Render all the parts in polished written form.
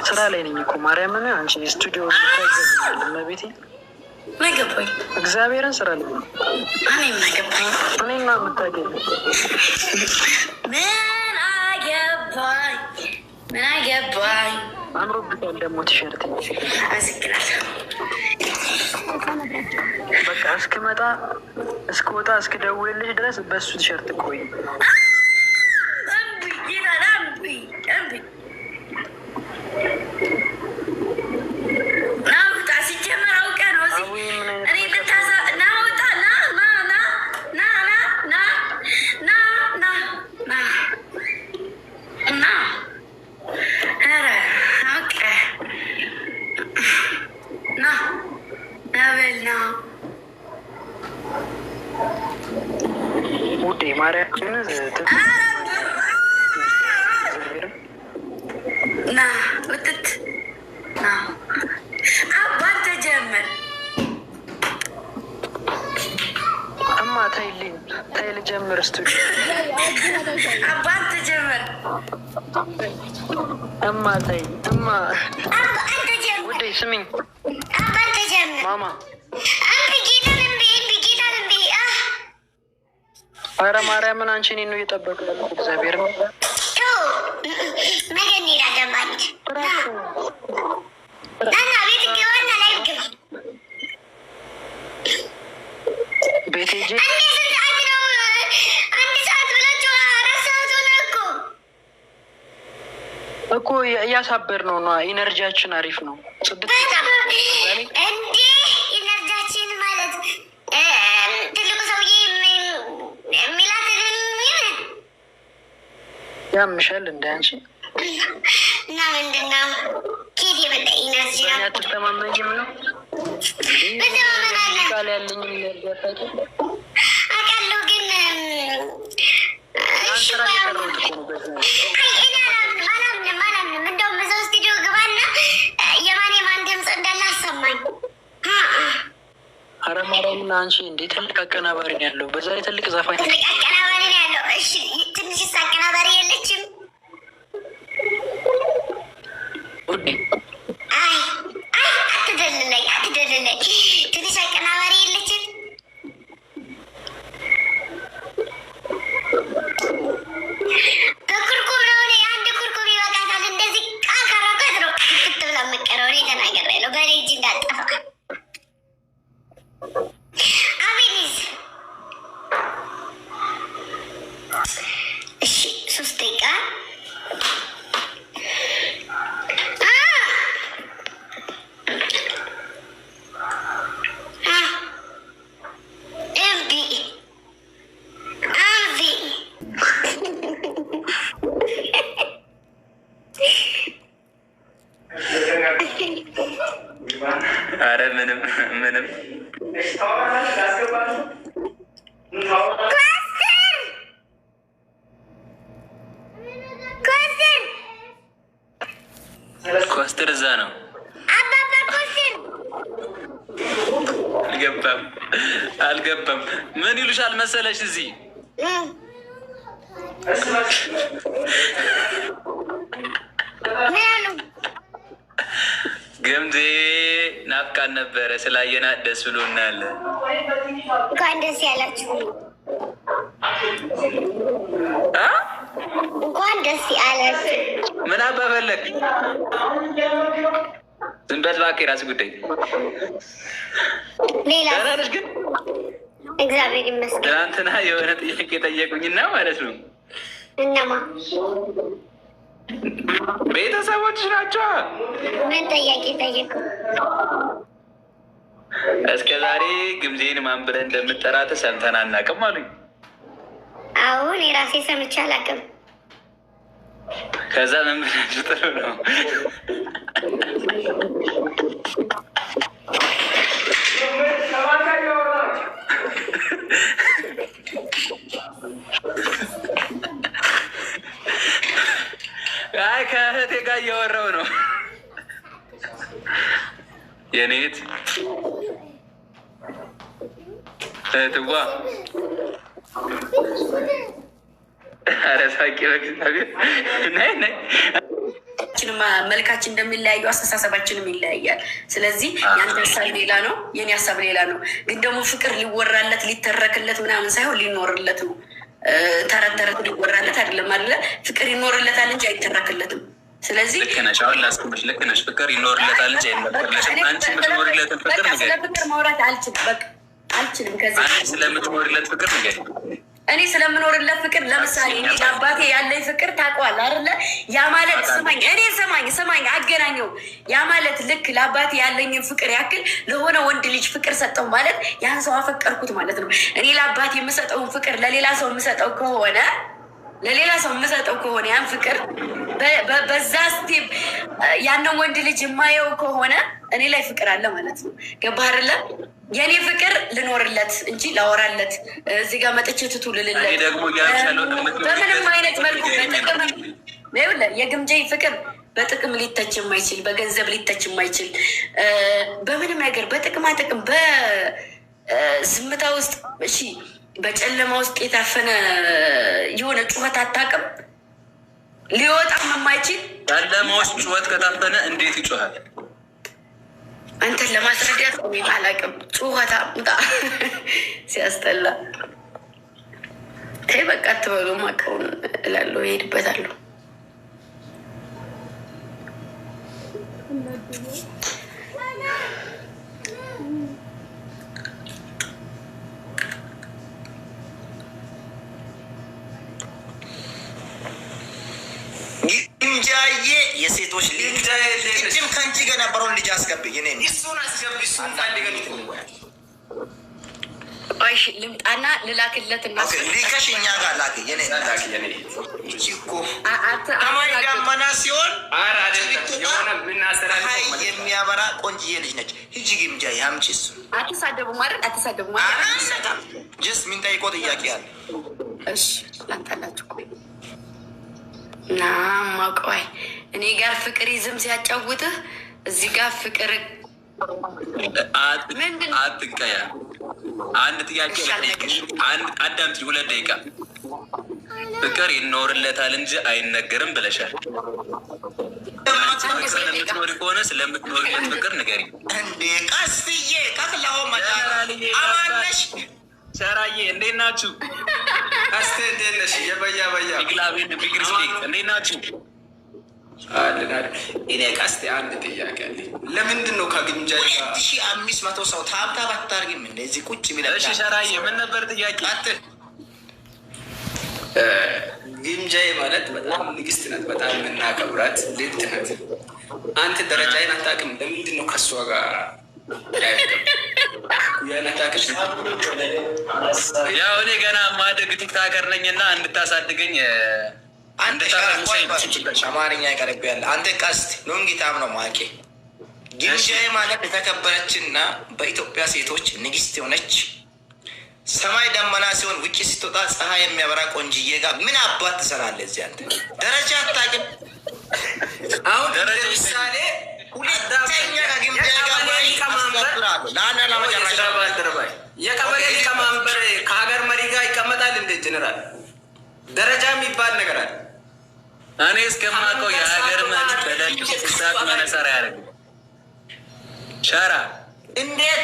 ስራ ላይ ነኝ እኮ ማርያምን። አንቺ ስቱዲዮ መቤቴ ማይገባኝ እግዚአብሔርን ስራ ላይ ነው። እኔ ማይገባኝ እኔና የምታገኝ ምን አገባኝ። አምሮብሻል ደግሞ ቲሸርት። አመሰግናለሁ። በቃ እስክመጣ እስክወጣ እስክደውልልሽ ድረስ በሱ ቲሸርት ቆይ። ውዴ ማርያምን ና ውጥት ና አባት ተጀመር እማ ተይልኝ፣ ተይ ልጀምር ስቱዲዮ አባት ተጀመር እማ ተይ እማ ውዴ ስሚኝ አባት ተጀመር ማማ ኧረ ማርያምን አንቺ እኔን ነው እየጠበቁ ያሉት። እግዚአብሔር ነው ቤት ሂጂ እኮ እያሳበር ነው። ኢነርጂያችን አሪፍ ነው። ጽድት ኢነርጂያችን ማለት ትልቁ ሰውዬ ያምሻል እንደ አንቺ እና ምንድነው ኬት የመጣ ኢነርጂ ነው። አትተማመኝም ነው ቃል ያለኝ ኢነርጂ አውቃለሁ፣ ግን ስራ እየሰራሁት እኮ ነው። አላምንም። እንደውም በዛው ስቱዲዮ ግባና የማን ድምፅ እንዳለ አሰማኝ። ኧረ ማርያምን አንቺ እንዴ ትልቅ አቀናባሪ ነው ያለው። በዛ ላይ ትልቅ ዘፋኝ ትልቅ አቀናባሪ ነው ያለው። እሺ ትንሽስ አቀናባሪ የለችም? አትደልለኝ። ትንሽ አቀናባሪ የለችም? በኩርኩም ነው አንድ ኩርኩም ይበቃታል። እንደዚህ ቃል ካረኳት ነው ክት ብላ መቀረው። እኔ ተናግሬያለሁ። በእኔ እጅ እንዳጠፋ አቤኒዝ። እሺ 3 ደቂቃ አረ ምንም ኮስተር እዛ ነው። አልገባም። ምን ይሉሻል መሰለሽ እዚህ ገምዜ ናፍቃን ነበረ። ስላየናት ደስ ብሎናል። እንኳን ደስ ያላችሁ። እንኳን ደስ ያላችሁ። ምን አባ ፈለግ? ዝም በል እባክህ፣ የራስህ ጉዳይ። ሌላ ነሽ ግን እግዚአብሔር ይመስገን። ትናንትና የሆነ ጥያቄ ጠየቁኝና ማለት ነው። እነማ ቤተሰቦች ናቸው። ምን ጥያቄ ጠየቁ? እስከ ዛሬ ግምዜን ማን ብለን እንደምጠራት ሰምተን አናውቅም አሉኝ። አሁን የራሴ ሰምቼ አላውቅም። ከዛ ምን ብላችሁ ጥሩ ነው አይ ከእህቴ ጋር እያወራሁ ነው። የኔት እህትዋ ኧረ ሳቂ በእግዚአብሔር ነይ ነይ መልካችን እንደሚለያዩ አስተሳሰባችንም ይለያያል። ስለዚህ ያንተ ሀሳብ ሌላ ነው፣ የኔ ሀሳብ ሌላ ነው። ግን ደግሞ ፍቅር ሊወራለት ሊተረክለት ምናምን ሳይሆን ሊኖርለት ነው። ተረት ተረት ሊወራለት አይደለም አለ። ፍቅር ይኖርለታል እንጂ አይተረክለትም። ስለዚህ ልክ ነሽ። አሁን ላስኩምሽ፣ ልክ ነሽ። ፍቅር ይኖርለታል እንጂ አይተረክለትም። አንቺ የምትኖርለትን ፍቅር ንገሪኝ። ስለ ፍቅር ማውራት አልችልም። በቃ አልችልም። ከዚህ አንቺ ስለምትኖርለት ፍቅር ንገሪኝ። እኔ ስለምኖርለት ፍቅር ለምሳሌ እኔ ለአባቴ ያለኝ ፍቅር ታውቀዋለህ አይደለ? ያ ማለት ስማኝ፣ እኔ ስማኝ አገናኘው። ያ ማለት ልክ ለአባቴ ያለኝን ፍቅር ያክል ለሆነ ወንድ ልጅ ፍቅር ሰጠው ማለት ያን ሰው አፈቀርኩት ማለት ነው። እኔ ለአባቴ የምሰጠውን ፍቅር ለሌላ ሰው የምሰጠው ከሆነ ያን ፍቅር በዛ ስቴፕ ያንን ወንድ ልጅ የማየው ከሆነ እኔ ላይ ፍቅር አለ ማለት ነው። ገባህ አይደለ? የኔ ፍቅር ልኖርለት እንጂ ላወራለት እዚህ ጋር መጥቼ ትቱ ልልለት በምንም አይነት መልኩ በጥቅም የግምጄ ፍቅር በጥቅም ሊተች የማይችል በገንዘብ ሊተች የማይችል በምንም ነገር በጥቅማ ጥቅም በዝምታ ውስጥ እሺ በጨለማ ውስጥ የታፈነ የሆነ ጩኸት አታውቅም። ሊወጣም የማይችል ጨለማ ውስጥ ጩኸት ከታፈነ እንዴት ይጮሃል? አንተን ለማስረዳት አላውቅም። ጩኸት አምጣ ሲያስጠላ። ተይ በቃ አትበሉ። ማቀውን እላለሁ፣ እሄድበታለሁ። ግምጃዬ የሴቶች ልጅ ቅድም ከአንቺ ጋር ነበረውን ልጅ አስገብኝ። እሱን አስገብ። እሱን ፈልገን እሺ ልምጣና ልላክለት እና ሊከሽ እኛ ጋር ላክ። አማኝ ጋመና ሲሆን የሚያበራ ቆንጅዬ ልጅ ነች። ሂጂ ግምጃ ያምጪ። እሱ አትሳደቡ ማለት አትሳደቡ ማለት ጀስት ምን ጠይቆ ጥያቄ አለ። እሺ ላንታላችሁ እና ማውቀዋይ እኔ ጋር ፍቅር ይዝም ሲያጫውትህ እዚህ ጋር ፍቅር አትንቀያ። አንድ ጥያቄ አዳምጪ፣ 2 ደቂቃ። ፍቅር ይኖርለታል እንጂ አይነገርም ብለሻል። ስለምትኖሪ ከሆነ ስለምትኖሪለት ፍቅር ንገሪ። እንዴ ቀስትዬ ቀቅላሆ አማነሽ ሰራዬ እንዴት ናችሁ? ቀስቴ እንዴት ነሽ? የበያ ቢግላቤን ቢግርስፔክ እንዴት ናችሁ? እኔ ቀስቴ አንድ ጥያቄ አለ። ለምንድን ነው ከግምጃ 2500 ሰው ታብታብ አታርግም? እንደዚህ ቁጭ ብለህ እሺ ሰራዬ ምን ነበር ጥያቄ? ግምጃዬ ማለት በጣም ንግስት ናት፣ በጣም የምናከብራት ልዕልት ናት። አንተ ደረጃዬን አታውቅም። ለምንድን ነው ከእሷ ጋር ያው እኔ ገና ማደግ ቲክታከር ነኝና እንድታሳድገኝ አማርኛ ይቀርብ ያለ አንተ ቀስት ሎንጊታም ነው ማቄ። ግምጃዬ ማለት የተከበረችና በኢትዮጵያ ሴቶች ንግስት የሆነች ሰማይ ደመና ሲሆን ውጭ ስትወጣ ፀሐይ የሚያበራ ቆንጅዬ ጋር ምን አባት ትሰራለህ? እዚህ አንተ ደረጃ አታውቅም። አሁን ለምሳሌ ሁለተኛ ከግምጃዬ ጋር የቀበሌ ሊቀመንበር ከሀገር መሪ ጋር ይቀመጣል እንደ ጀነራል ደረጃ የሚባል ነገር አለ። እኔ እስከማውቀው የሀገር መሪ በደንብ ስሳት መነሰር ያደርግ ሸራ እንዴት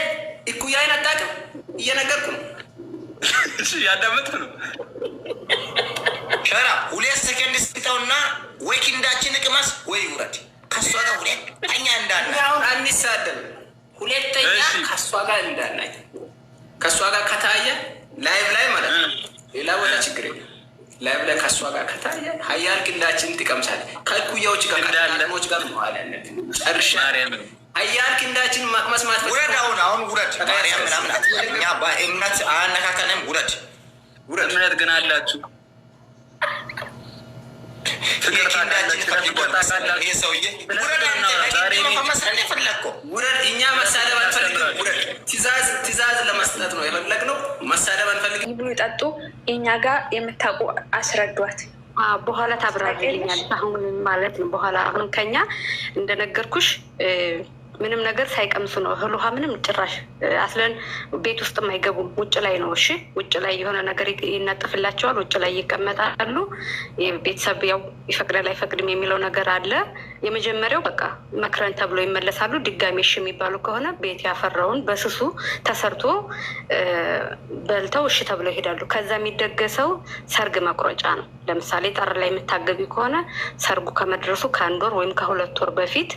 እኩያይን አታውቅም? እየነገርኩ ነው። ያዳመጥኩ ነው። ሸራ 2 ሰከንድ ስተውና ወይ ክንዳችን ቅመስ ወይ ውረድ። ከሷ ጋር ሁለተኛ እንዳለ አሁን አንሳደብ። ሁለተኛ ከሷ ጋር እንዳናይ ከሷ ጋር ከታየ ላይቭ ላይ ማለት ነው። ሌላ ቦታ ችግር የለም። ላይቭ ላይ ከሷ ጋር ከታየ ሀያል ክንዳችን ትቀምሳለህ። ከእኩያዎች ጋር ከዳለሞች ጋር መዋል ያለብን ጨርሻ ሀያል ክንዳችን መቅመስ ማለት ውረድ። አሁን ውረድ። ማርያም ምናምን እኛ በእምነት አነካከንም። ውረድ። እምነት ግን አላችሁ። ፍቅር ታላችሁ። ይሄ ሰውዬ ውረድ። ውረድ። እኛ መሳደብ አንፈልግም። ውረድ። ትእዛዝ ለመስጠት ነው የፈለግነው። መሳደብ አንፈልግም። ብሎ የጠጡ እኛ ጋር የምታውቁ አስረዷት። በኋላ ታብራሪልኛል። አሁን ማለት ነው በኋላ አሁን ከኛ እንደነገርኩሽ ምንም ነገር ሳይቀምሱ ነው። እህል ውሃ ምንም ጭራሽ አስለን ቤት ውስጥ አይገቡም። ውጭ ላይ ነው። እሺ ውጭ ላይ የሆነ ነገር ይነጥፍላቸዋል። ውጭ ላይ ይቀመጣሉ። ቤተሰብ ያው ይፈቅዳል አይፈቅድም የሚለው ነገር አለ። የመጀመሪያው በቃ መክረን ተብሎ ይመለሳሉ። ድጋሜ እሺ የሚባሉ ከሆነ ቤት ያፈራውን በስሱ ተሰርቶ በልተው እሺ ተብለው ይሄዳሉ። ከዛ የሚደገሰው ሰርግ መቁረጫ ነው። ለምሳሌ ጥር ላይ የምታገቢ ከሆነ ሰርጉ ከመድረሱ ከ1 ወር ወይም ከ2 ወር በፊት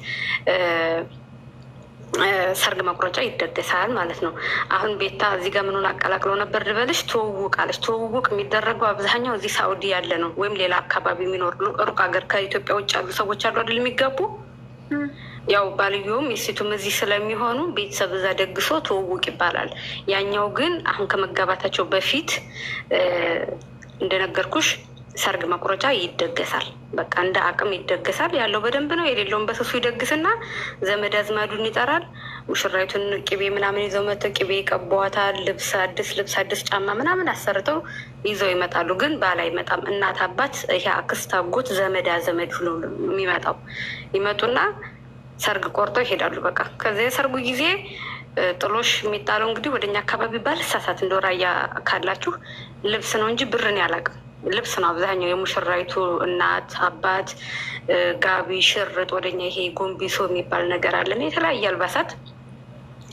ሰርግ መቁረጫ ይደገሳል ማለት ነው። አሁን ቤታ እዚህ ጋር ምኑን አቀላቅለው ነበር ልበልሽ? ትውውቅ አለች። ትውውቅ የሚደረገው አብዛኛው እዚህ ሳኡዲ ያለ ነው ወይም ሌላ አካባቢ የሚኖር ሩቅ ሀገር ከኢትዮጵያ ውጭ ያሉ ሰዎች አሉ አይደል የሚጋቡ። ያው ባልየውም የሴቱም እዚህ ስለሚሆኑ ቤተሰብ እዛ ደግሶ ትውውቅ ይባላል። ያኛው ግን አሁን ከመጋባታቸው በፊት እንደነገርኩሽ ሰርግ መቁረጫ ይደገሳል። በቃ እንደ አቅም ይደገሳል። ያለው በደንብ ነው፣ የሌለውን በስሱ ይደግስና ዘመድ አዝማዱን ይጠራል። ሙሽራይቱን ቅቤ ምናምን ይዘው መተው ቅቤ ይቀቧታል። ልብስ አዲስ ጫማ ምናምን አሰርተው ይዘው ይመጣሉ። ግን ባል አይመጣም። እናት አባት፣ ይሄ አክስት፣ አጎት፣ ዘመድ አዘመድ ሁሉ የሚመጣው ይመጡና ሰርግ ቆርጠው ይሄዳሉ። በቃ ከዚያ የሰርጉ ጊዜ ጥሎሽ የሚጣለው እንግዲህ ወደኛ አካባቢ ባልሳሳት እንደ ራያ ካላችሁ ልብስ ነው እንጂ ብርን ያላቅም ልብስ ነው። አብዛኛው የሙሽራይቱ እናት አባት ጋቢ፣ ሽርጥ፣ ወደኛ ይሄ ጎንቢሶ የሚባል ነገር አለን። የተለያየ አልባሳት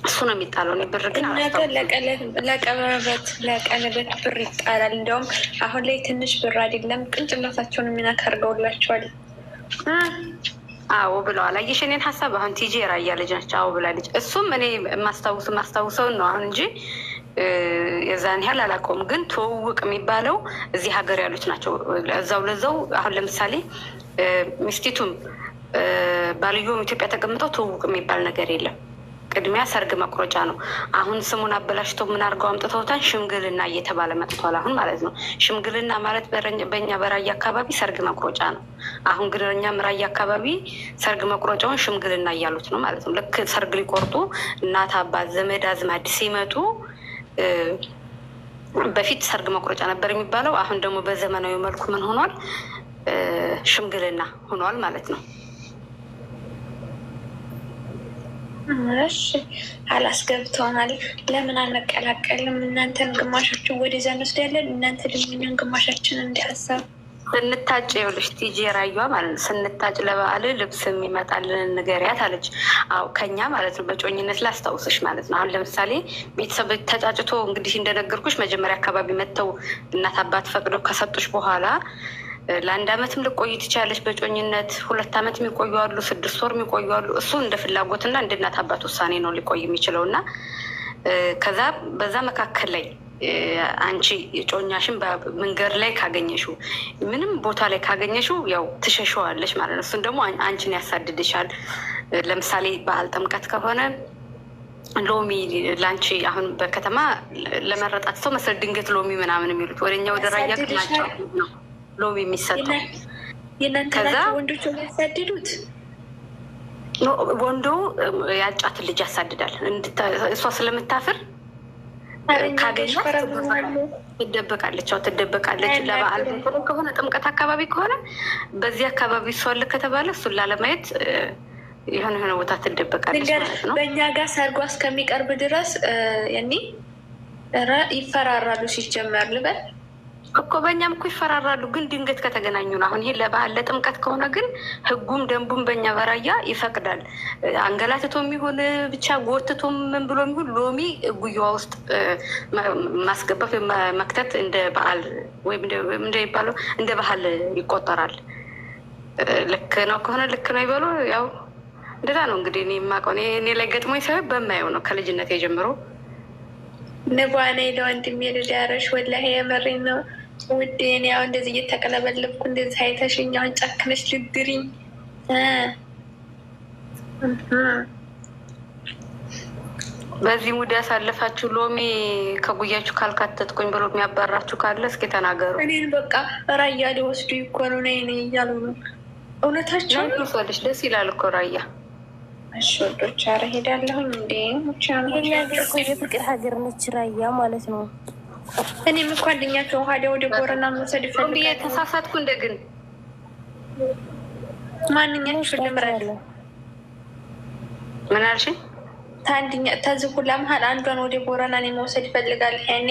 እሱ ነው የሚጣለው። ብር ግን ለቀለበት ብር ይጣላል። እንዲያውም አሁን ላይ ትንሽ ብር አይደለም ቅንጭላታቸውን የሚናካርገውላቸዋል። አዎ ብለዋል። አየሽ እኔን ሀሳብ አሁን ቲጂ የራያ ልጅ ናቸው። አዎ ብላለች። እሱም እኔ ማስታውሰውን ነው አሁን እንጂ የዛን ያህል አላውቀውም። ግን ትውውቅ የሚባለው እዚህ ሀገር ያሉት ናቸው። እዛው ለዛው አሁን ለምሳሌ ሚስቲቱም ባልዮም ኢትዮጵያ ተቀምጠው ትውውቅ የሚባል ነገር የለም። ቅድሚያ ሰርግ መቁረጫ ነው። አሁን ስሙን አበላሽተው ምን አድርገው አምጥተውታል? ሽምግልና እየተባለ መጥቷል አሁን ማለት ነው። ሽምግልና ማለት በእኛ በራያ አካባቢ ሰርግ መቁረጫ ነው። አሁን ግን እኛም ራያ አካባቢ ሰርግ መቁረጫውን ሽምግልና እያሉት ነው ማለት ነው። ልክ ሰርግ ሊቆርጡ እናት አባት ዘመድ አዝማድ ሲመጡ በፊት ሰርግ መቁረጫ ነበር የሚባለው። አሁን ደግሞ በዘመናዊ መልኩ ምን ሆኗል? ሽምግልና ሆኗል ማለት ነው። እሺ አላስገብተውናል። ለምን አንቀላቀልም? እናንተን ግማሻችን ወደዛ እንወስዳለን፣ እናንተ ደግሞ እኛን ግማሻችን እንዲሀሳብ ስንታጭ ይኸውልሽ ቲጂ ራዩዋ ማለት ነው። ስንታጭ ለበዓል ልብስ የሚመጣልን ንገሪያት አለች። አዎ ከኛ ማለት ነው በጮኝነት ላስታውስሽ ማለት ነው። አሁን ለምሳሌ ቤተሰብ ተጫጭቶ እንግዲህ እንደነገርኩሽ መጀመሪያ አካባቢ መጥተው እናት አባት ፈቅደው ከሰጡሽ በኋላ ለ1 ዓመትም ልቆይ ትችላለች በጮኝነት። 2 ዓመት የሚቆዩ አሉ፣ 6 ወር የሚቆዩ አሉ። እሱ እንደ ፍላጎትና እንደ እናት አባት ውሳኔ ነው ሊቆይ የሚችለው እና ከዛ በዛ መካከል ላይ አንቺ ጮኛሽን በመንገድ ላይ ካገኘሽው ምንም ቦታ ላይ ካገኘሽው ያው ትሸሸዋለሽ ማለት ነው። እሱን ደግሞ አንቺን ያሳድድሻል። ለምሳሌ በዓል ጥምቀት ከሆነ ሎሚ ላንቺ አሁን በከተማ ለመረጣት ሰው መሰል ድንገት ሎሚ ምናምን የሚሉት ወደኛ ወደ ራያ ክላቸው ነው ሎሚ የሚሰጠው። ከዛ ወንዶች ያሳድዱት ወንዶ ያጫትን ልጅ ያሳድዳል። እሷ ስለምታፍር ትደበቃለች። ትደበቃለች። ለበዓል ከሆነ ጥምቀት አካባቢ ከሆነ በዚህ አካባቢ እሷ አለ ከተባለ እሱን ላለማየት የሆነ ቦታ ትደበቃለች ማለት ነው። በእኛ ጋር ሰርጓ እስከሚቀርብ ድረስ ያኔ ይፈራራሉ። ሲጀመር ልበል እኮ በእኛም እኮ ይፈራራሉ፣ ግን ድንገት ከተገናኙ ነው። አሁን ይሄ ለበዓል ለጥምቀት ከሆነ ግን ሕጉም ደንቡም በእኛ በራያ ይፈቅዳል። አንገላትቶ የሚሆን ብቻ ጎትቶ ምን ብሎ የሚሆን ሎሚ ጉያዋ ውስጥ ማስገባት መክተት እንደ በዓል ወይም እንደሚባለው እንደ ባህል ይቆጠራል። ልክ ነው ከሆነ ልክ ነው ይበሉ። ያው እንደዛ ነው እንግዲህ እኔ የማውቀው እኔ ላይ ገጥሞኝ ሳይሆን በማየው ነው ከልጅነት የጀምሮ ንቧና ለወንድሜ ልዳረሽ ወላሂ የመሬን ነው ውዴ። እኔ ያው እንደዚህ እየተቀለበለብኩ እንደዚህ አይተሽኛውን ጨክነሽ ልድሪኝ በዚህ ሙድ ያሳለፋችሁ ሎሚ ከጉያችሁ ካልካተትኩኝ ብሎ የሚያባራችሁ ካለ እስኪ ተናገሩ። እኔን በቃ ራያ ሊወስዱ እኮ ነው ነይ እያሉ ነው። እውነታቸው ሰልሽ ደስ ይላል እኮ ራያ። እሺ ወዶች አረ ሄዳለሁኝ እንዴ የፍቅር ሀገር ነች ራያ ማለት ነው። እኔም እኮ አንደኛቸው ውሃ ወደ ቦረና መውሰድ ይፈልጋል። ተሳሳትኩ እንደግን ማንኛችሁ ልምረል ምን አልሽ? ታንድኛ ተዝኩላ መሀል አንዷን ወደ ቦረና እኔ መውሰድ ይፈልጋል። ያኔ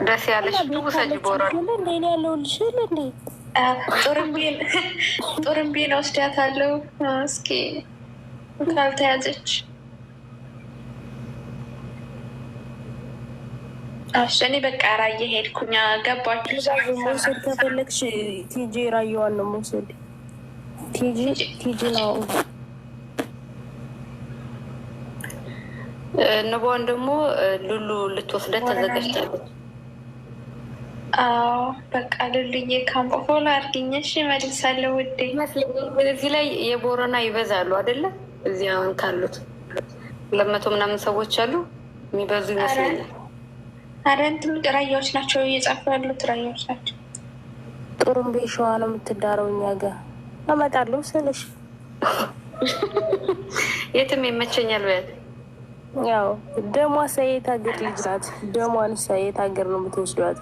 ደስ ያለሽ ውሰጂ ቦረና። እንዴ ያለውልሽ እንዴ ጡርምቤን ወስዳታለሁ። እስኪ ካልተያዘች እኔ በቃ ራዬ ሄድኩኛ። ገባችሁ? መውሰድ ከፈለግሽ ቲጂ ራየዋን ነው መውሰድ። ቲጂ ነው ንቧን ደግሞ ሉሉ ልትወስደት ተዘጋጅታለች። አዎ በቃ ሉሉዬ ካምፖ ፎሎ አድርጊኝሽ እመልሳለሁ ውዴ። እዚህ ላይ የቦረና ይበዛሉ አይደለ? እዚህ አሁን ካሉት 200 ምናምን ሰዎች አሉ የሚበዙ ይመስለኛል። አረ እንትን ራያዎች ናቸው እየጻፉ ያሉት ራያዎች ናቸው። ጡሩምቤ ሸዋ ነው የምትዳረው እኛ ጋር አመጣለሁ ስልሽ የትም ይመቸኛል በያት። ያው ደሟ ሳየት ሀገር ልጅ ናት። ደሟን ሳየት ሀገር ነው የምትወስዷት።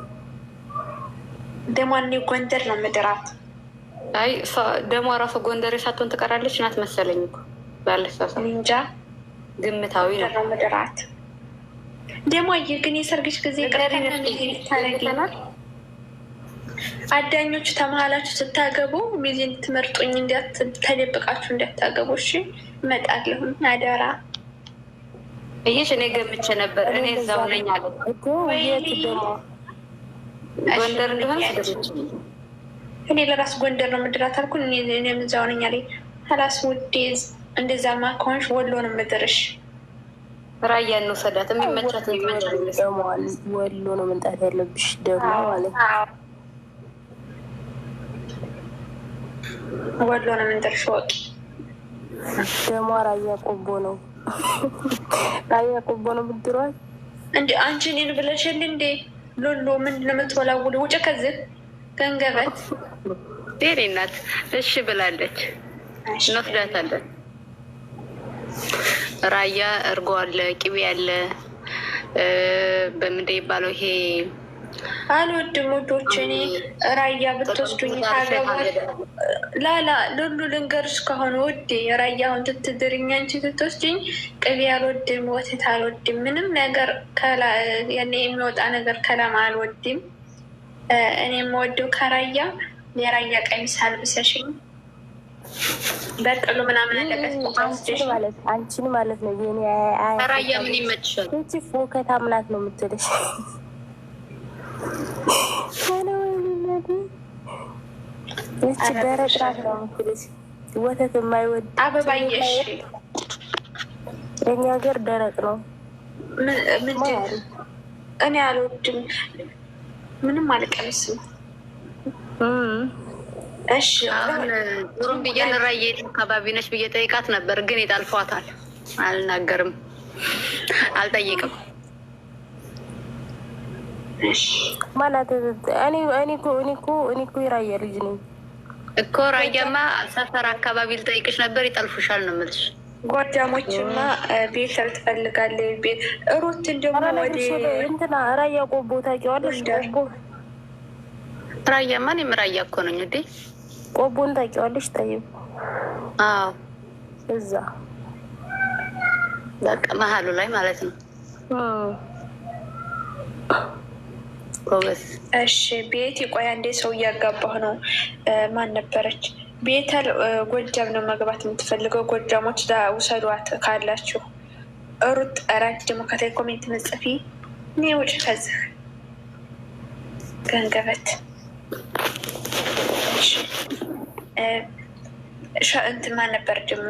ደሟን ጎንደር ነው ምድራት። አይ ደሟ ራሱ ጎንደሬ ሳትሆን ትቀራለች ናት መሰለኝ እኮ ባለሳሳ እንጃ ግምታዊ ነው ምድራት። ደሞ ግን የሰርግሽ ጊዜ ታረጊናል። አዳኞቹ ተመሀላችሁ ስታገቡ ሚዜ ትመርጡኝ ተደብቃችሁ እንዳታገቡ እሺ። እመጣለሁ አደራ። እየሽ እኔ ገምቼ ነበር። እኔ እዛው ነኝ አለ እኮ የት ደሞ ጎንደር እንደሆነ ስለች እኔ ለራስ ጎንደር ነው ምድራት አልኩኝ። እኔም እዛው ነኝ አለኝ። ሀላስ ውዴ እንደዛማ ከሆንሽ ወሎ ነው ምድርሽ። ራያ ነው ሰዳት የሚመቻት ደሟን ወሎ ነው መምጣት ያለብሽ ደግሞ ማለት ወሎ ነው ምድርሽ ወቂ ደሟ ራያ ቆቦ ነው። ራያ ቆቦ ነው ምድሯል እንዴ አንቺ እኔን ብለሽል እንዴ ሎሎ ምንድን ነው የምትወላውል? ውጭ ከዚህ ገንገበት ዴሬ ናት። እሺ ብላለች። እንወስዳታለን። ራያ እርጎ አለ፣ ቅቤ አለ። በምንድን ይባለው ይሄ አልወድም ውዶች። እኔ ራያ ብትወስዱኝ ታገባ ላላ ሉሉ ልንገርሽ ከሆነ ውዴ ራያ አሁን ትትድርኛ አንቺ ትትወስድኝ ቅቤ አልወድም፣ ወተት አልወድም፣ ምንም ነገር ያኔ የሚወጣ ነገር ከላማ አልወድም። እኔ የምወደው ከራያ የራያ ቀሚስ አልብሰሽኝ በቅሉ ምናምን አለበት ማለት አንቺን ማለት ነው። የኔ ራያ ምን ይመችሻል? እቺ ፎከታ ምናት ነው የምትልሽ? እቺ ደረቅ ናት ነው የምትልሽ። ወተት የማይወድ አበባየሽ የኛ ሀገር ደረቅ ነው። ምንድን እኔ አልወድም፣ ምንም አልቀምስም። እሺ አሁን ዱሩም ብዬን ራዬ አካባቢ ነች ብዬ ጠይቃት ነበር፣ ግን ይጣልፏታል። አልናገርም፣ አልጠይቅም። ማለት እኔ እኮ የራያ ልጅ ነኝ እኮ። ራያማ ሰፈር አካባቢ ልጠይቅሽ ነበር፣ ይጠልፉሻል ነው የምልሽ። ጓዳሞችማ ቤተል ትፈልጋለች። ሩትን ደግሞ ወደ እንትና ራያ ቆቦ ታውቂዋለሽ? ቆቦ ራያማ እኔም ራያ እኮ ነኝ እንዴ። ቆቦን ታውቂዋለሽ? ጠይብ አዎ፣ እዛ በቃ መሀሉ ላይ ማለት ነው። ጎበዝ። እሺ ቤት ቆያ እንዴ ሰው እያጋባሁ ነው። ማን ነበረች? ቤተል ጎጃም ነው መግባት የምትፈልገው። ጎጃሞች ውሰዷት ካላችሁ። ሩት እራት ደግሞ ከታይ ኮሜንት መጽፊ እኔ ውጭ ከዚህ ገንገበት እንትን ማን ነበር ደግሞ?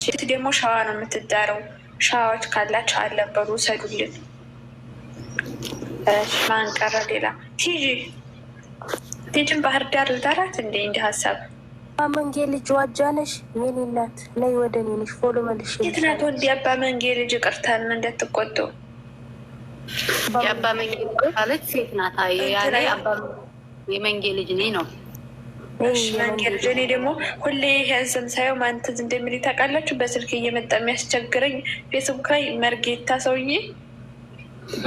ይቺ ደግሞ ሸዋ ነው የምትዳረው። ሸዋዎች ካላችሁ አልነበሩ ውሰዱልን። ማን ቀረ ሌላ? ቲጂን ባህር ዳር ልጠራት እንደ እንደ ሀሳብ መንጌ ልጅ ዋጃነሽ የኔ እናት ነይ ወደ እኔ ነሽ ፎሎ መልሽ። የት ናት? ወንድ የአባ መንጌ ልጅ ቅርታን እንዳትቆጡ። የአባ መንጌ ማለት ሴት ናት። ያኔ አባ የመንጌ ልጅ ነኝ ነው መንጌ ልጅ። እኔ ደግሞ ሁሌ ይሄን ስም ሳየው ማን ትዝ እንደሚል ታውቃላችሁ? በስልክ እየመጣ የሚያስቸግረኝ ፌስቡክ ላይ መርጌታ ሰውዬ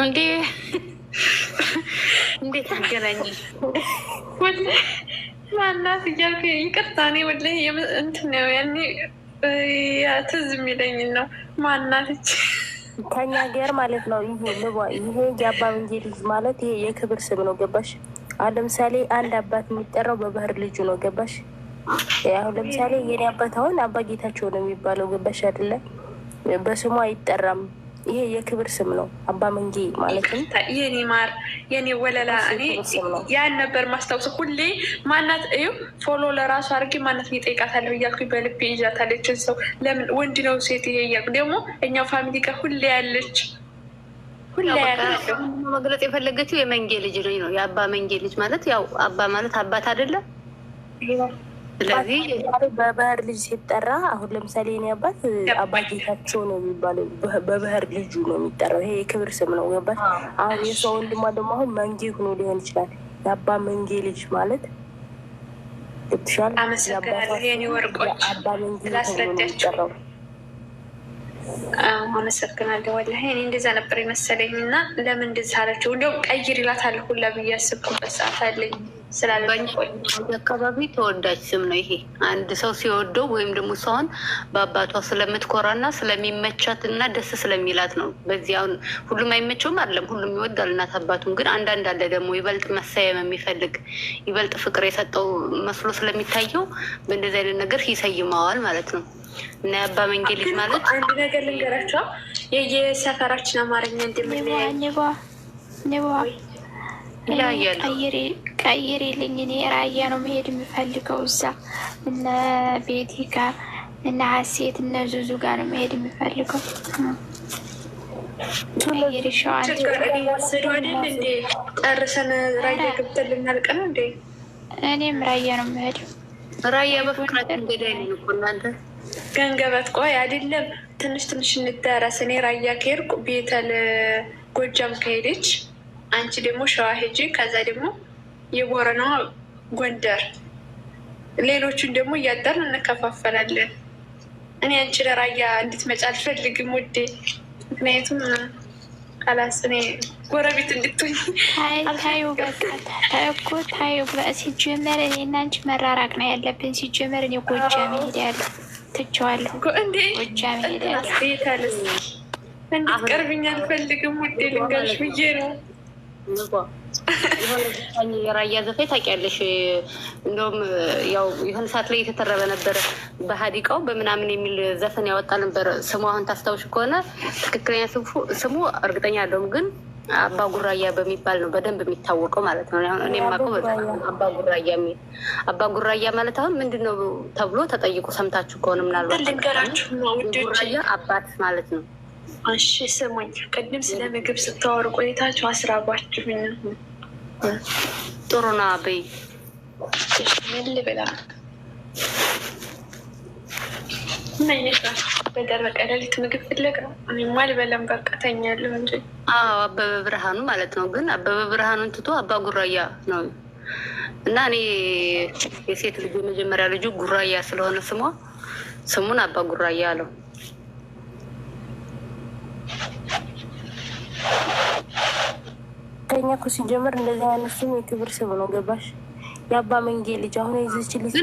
እንዴ እንዴት ይገናኛል? ማናት እያልኩ ይቅርታ። እኔ ወላሂ እንትን ነው ያኔ ትዝ የሚለኝ ነው። ማናት ከኛ ገር ማለት ነው። ይሄ የአባ መንጌ ልጅ ማለት ይሄ የክብር ስም ነው። ገባሽ? አሁን ለምሳሌ አንድ አባት የሚጠራው በባህር ልጁ ነው። ገባሽ? አሁን ለምሳሌ የኔ አባት አሁን አባ ጌታቸው ነው የሚባለው። ገባሽ አይደለ? በስሙ አይጠራም። ይሄ የክብር ስም ነው። አባ መንጌ ማለትም የኔ ማር የኔ ወለላ። እኔ ያን ነበር ማስታውሰው ሁሌ። ማናት እዩ ፎሎ ለራሱ አድርጌ ማናት እየጠይቃታለሁ እያልኩኝ በልቤ ይዛታለችን ሰው ለምን ወንድ ነው ሴት ይሄ እያልኩ ደግሞ እኛው ፋሚሊ ጋር ሁሌ ያለች መግለጽ የፈለገችው የመንጌ ልጅ ነው። የአባ መንጌ ልጅ ማለት ያው አባ ማለት አባት አይደለም። ስለዚህ በባህር ልጅ ሲጠራ አሁን ለምሳሌ እኔ አባት አባ ጌታቸው ነው የሚባለው። በባህር ልጁ ነው የሚጠራው። ይሄ የክብር ስም ነው። ገባሽ? አሁን የሰው ወንድሟ ደግሞ አሁን መንጌ ሆኖ ሊሆን ይችላል። የአባ መንጌ ልጅ ማለት ገብቶሻል? አመሰግናለሁ የኔ ወርቆች ስላስረዳችሁ። አመሰግናለሁ። ወላሂ እኔ እንደዛ ነበር የመሰለኝ እና ለምን እንደዛ አለችው እንዲያውም ቀይር ይላታል ሁላ ብዬ ያስብኩበት ሰዓት አለኝ። በኛ አካባቢ ተወዳጅ ስም ነው ይሄ። አንድ ሰው ሲወደው ወይም ደግሞ ሰውን በአባቷ ስለምትኮራና ስለሚመቻት እና ደስ ስለሚላት ነው። በዚህ አሁን ሁሉም አይመቸውም አይደለም፣ ሁሉም ይወዳል እናት አባቱን። ግን አንዳንድ አለ ደግሞ ይበልጥ መሰየም የሚፈልግ ይበልጥ ፍቅር የሰጠው መስሎ ስለሚታየው በእንደዚህ አይነት ነገር ይሰይመዋል ማለት ነው። እና የአባ መንጌ ልጅ ማለት አንድ ነገር ልንገራቸው፣ የየሰፈራችን አማርኛ እንደምንለያይ ቀይሬልኝ። እኔ ራያ ነው መሄድ የምፈልገው። እዛ እነ ቤቲ ጋር እነ ሀሴት እነ ዙዙ ጋር ነው መሄድ የምፈልገው። ወሰዱ አይደል እንዴ? ጨርሰን ራያ ገብተን ልናልቅ ነው እንዴ? እኔም ራያ ነው የምሄደው። ራያ በፍቅረት እንገዳይ ነው እኮ እናንተ ገንገበት። ቆይ አይደለም ትንሽ ትንሽ እንደረስ። እኔ ራያ ከሄድኩ ቤተል ጎጃም ከሄደች አንቺ ደግሞ ሸዋ ሄጂ፣ ከዛ ደግሞ የቦረናዋ ጎንደር፣ ሌሎቹን ደግሞ እያጠርን እንከፋፈላለን። እኔ አንቺ ለራያ እንድትመጪ አልፈልግም ውዴ፣ ምክንያቱም ካላስ እኔ ጎረቤት እንድትሆኝ ታዩ በቃ እኮ ታዩ። ሲጀመር እኔ እና አንቺ መራራቅ ነው ያለብን። ሲጀመር እኔ ጎጃም ሄዳለሁ፣ ትቼዋለሁ። ጎጃም ሄዳለሁ። ቤታልስ እንድትቀርብኝ አልፈልግም ውዴ፣ ልንገርሽ ብዬ ነው። የራያ ዘፈን ታውቂያለሽ? እንደውም ያው የሆነ ሰዓት ላይ የተተረበ ነበረ በሀዲቃው በምናምን የሚል ዘፈን ያወጣ ነበር። ስሙ አሁን ታስታውሽ ከሆነ ትክክለኛ ስሙ እርግጠኛ አይደለሁም፣ ግን አባ ጉራያ በሚባል ነው በደንብ የሚታወቀው ማለት ነው። እኔ የማውቀው አባ ጉራያ የሚል አባ ጉራያ ማለት አሁን ምንድን ነው ተብሎ ተጠይቆ ሰምታችሁ ከሆነ ምናልባት ልንገራችሁ ነው። ጉራያ አባት ማለት ነው። እሺ ስሙኝ፣ ቅድም ስለ ምግብ ስታወሩ ቆይታችሁ አስራባችሁኝ። ጥሩ ና በይ። ምን ልብላ? ምን አይነት በደረቀ ሌሊት ምግብ ፍለጋ? እኔማ አልበላም፣ በቃ ተኛለሁ እንጂ። አዎ አበበ ብርሃኑ ማለት ነው። ግን አበበ ብርሃኑን ትቶ አባ ጉራያ ነው። እና እኔ የሴት ልጅ የመጀመሪያ ልጁ ጉራያ ስለሆነ ስሙን አባ ጉራያ አለው። ከኛ እኮ ሲጀምር እንደዚህ አይነት ስም የክብር ስም ነው። ገባሽ? የአባ መንጌ ልጅ አሁን የዚች ልጅ